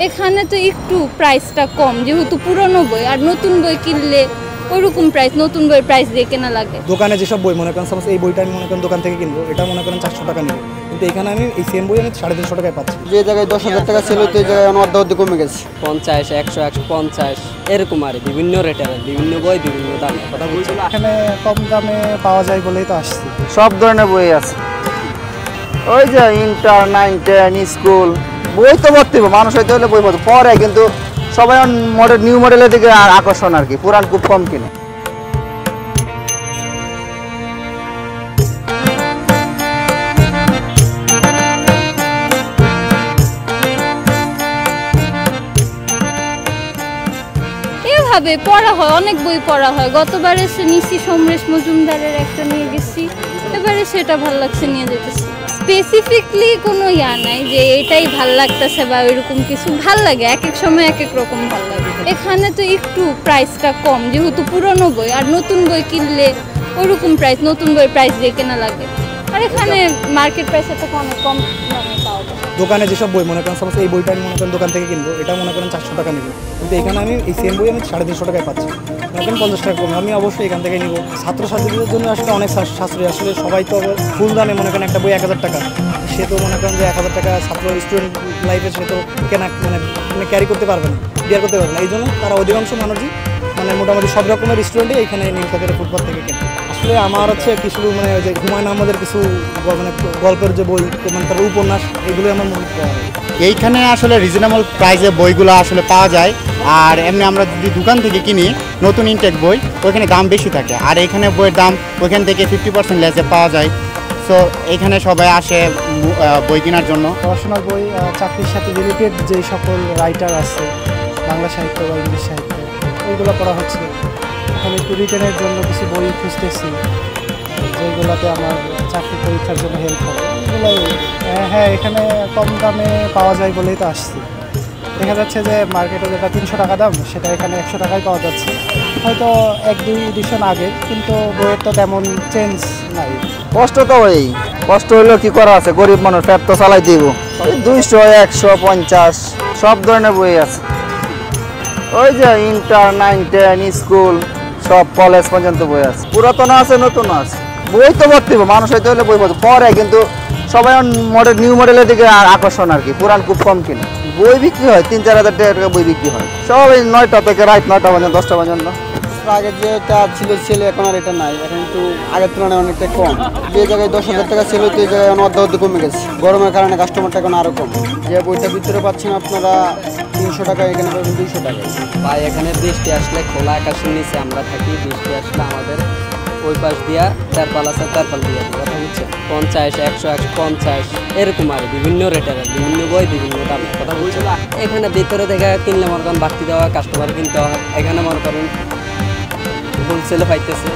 এখানে তো একটু প্রাইসটা কম, যেহেতু পুরনো বই, আর নতুন বই কিনলে ওইরকম প্রাইস, নতুন বইয়ের প্রাইস দিয়ে কেনা লাগে। দোকানে যেসব বই মনে করেন, সাপোজ এই বইটা আমি মনে করেন দোকান থেকে কিনবো, এটা মনে করেন 400 টাকা নেব, কিন্তু এখানে আমি এই সেম বই আমি 350 টাকায় পাচ্ছি। যে জায়গায় 10,000 টাকা ছিল ওই জায়গায় অর্ধেক কমে গেছে, 50, 100, 150 এরকম আর বিভিন্ন রেটের বিভিন্ন বই বিভিন্ন দামে। কথা বলছি এখানে কম দামে পাওয়া যায় বলেই তো আসছি। সব ধরনের বই আছে, ওই যে ইন্টার 9, 10 স্কুল বই তো ভর্তি, মানুষ হইতে হলে বই ভর্তি পরে, কিন্তু সবাই মডেল নিউ মডেলের দিকে আকর্ষণ আর কি, পুরান খুব কম কিনে। এভাবে পড়া হয়, অনেক বই পড়া হয়। গতবারে নিছি সমরেশ মজুমদারের একটা নিয়ে গেছি, এবারে সেটা ভালো লাগছে নিয়ে যেতেছি। স্পেসিফিকলি কোনো নাই যে এটাই ভাল লাগতেছে বা ওইরকম কিছু, ভাল লাগে এক এক সময় এক এক রকম ভাল লাগে। এখানে তো একটু প্রাইসটা কম, যেহেতু পুরনো বই, আর নতুন বই কিনলে ওইরকম প্রাইস, নতুন বইয়ের প্রাইস দিয়ে কেনা লাগে। আর এখানে মার্কেট প্রাইসের থেকে অনেক কম দামে পাওয়া যায়। দোকানে যেসব বই মনে করেন, সাপোজ এই বইটা আমি মনে করেন দোকান থেকে কিনবো, এটা মনে করেন 400 টাকা নেব, কিন্তু এখানে আমি এই সেম বই আমি 350 টাকায় পাচ্ছি, মনে করেন 50 টাকা কমে। আমি অবশ্যই এখান থেকে নিব। ছাত্রছাত্রীদের জন্য আসলে অনেক সাশ্রয়ী। আসলে সবাই তো ফুল দামে মনে করেন একটা বই 1000 টাকা, সে তো মনে করেন যে 1000 টাকা ছাত্র স্টুডেন্ট লাইফে সে তো কেনা মানে ক্যারি করতে পারবে না, বিয়ার করতে পারবে না। এই জন্য তারা অধিকাংশ মানুষই মানে মোটামুটি সব রকমের স্টুডেন্টই এখানে নীলক্ষেতের ফুটপাথ থেকে কেনে। আসলে আমার হচ্ছে কিছু মানে ওই যে হুমায়ুন আহমেদের কিছু মানে গল্পের যে বই, মানে তার উপন্যাস, এগুলো আমার মনে হয় এইখানে আসলে রিজনেবল প্রাইসে বইগুলো আসলে পাওয়া যায়। আর এমনি আমরা যদি দোকান থেকে কিনি নতুন ইনটেক বই, ওইখানে দাম বেশি থাকে, আর এখানে বইয়ের দাম ওইখান থেকে 50% লেসে পাওয়া যায়। সো এখানে সবাই আসে বই কেনার জন্য। পড়াশোনার বই, চাকরির সাথে রিলেটেড যে সকল রাইটার আছে, বাংলা সাহিত্য বা ইংলিশ সাহিত্য, ওইগুলো পড়া হচ্ছে। আমি একটু রিটেনের জন্য কিছু বই খুঁজতেছি, যেগুলোতে আমার চাকরি পরীক্ষার জন্য হেল্প হবে। এগুলোই হ্যাঁ, এখানে কম দামে পাওয়া যায় বলেই তো আসছি। দেখা যাচ্ছে যে মার্কেটে যেটা 300 টাকা দাম, সেটা এখানে 100 টাকায় পাওয়া যাচ্ছে, হয়তো 1-2 এডিশন আগে, কিন্তু বইয়ের তো তেমন চেঞ্জ নাই। কষ্ট তো ওই কষ্ট হইলেও কি করা আছে, গরিব মানুষ পেট তো চালাই দিব। 200, 150 সব ধরনের বই আছে, ওই যে ইন্টার 9, 10 স্কুল সব কলেজ পর্যন্ত বই আছে, পুরাতন আছে নতুন আছে, বই তো ভর্তি, মানুষ হইতে হলে বই ভর্তি পরে, কিন্তু সবাই নিউ মডেলের দিকে আকর্ষণ আর কি, পুরান খুব কম কিনে। বই বিক্রি হয় 3-4 হাজার টাকা বই বিক্রি হয়, সব এই 9টা থেকে রাত 9টা পর্যন্ত, 10টা পর্যন্ত। আগে যেটা ছিল ছেলে, এখন আর এটা নাই, এখন একটু আগের তুলনায় অনেকটা কম। যে জায়গায় 10,000 টাকা ছিল ওই জায়গায় অর্ধেক কমে গেছে, গরমের কারণে কাস্টমারটা এখন আরও কম। যে বইটা ভিতরে পাচ্ছেন আপনারা 300 টাকা, এখানে পাবেন 200 টাকা। ভাই এখানে বৃষ্টি আসলে খোলা আকাশের নিচে আমরা থাকি, বৃষ্টি আসলে আমাদের ওই পাশ দিয়া তেরপাল আছে, তেরপাল দিয়ে দিই। কথা হচ্ছে 50, 100, 150 এরকম আর বিভিন্ন রেটের বিভিন্ন বই বিভিন্ন দামে। কথা বলছে এখানে ভিতরে থেকে কিনলে মনে করেন বাড়তি দেওয়া, কাস্টমার কিনতে হয়, এখানে মনে করেন হোলসেলে পাইতেছে।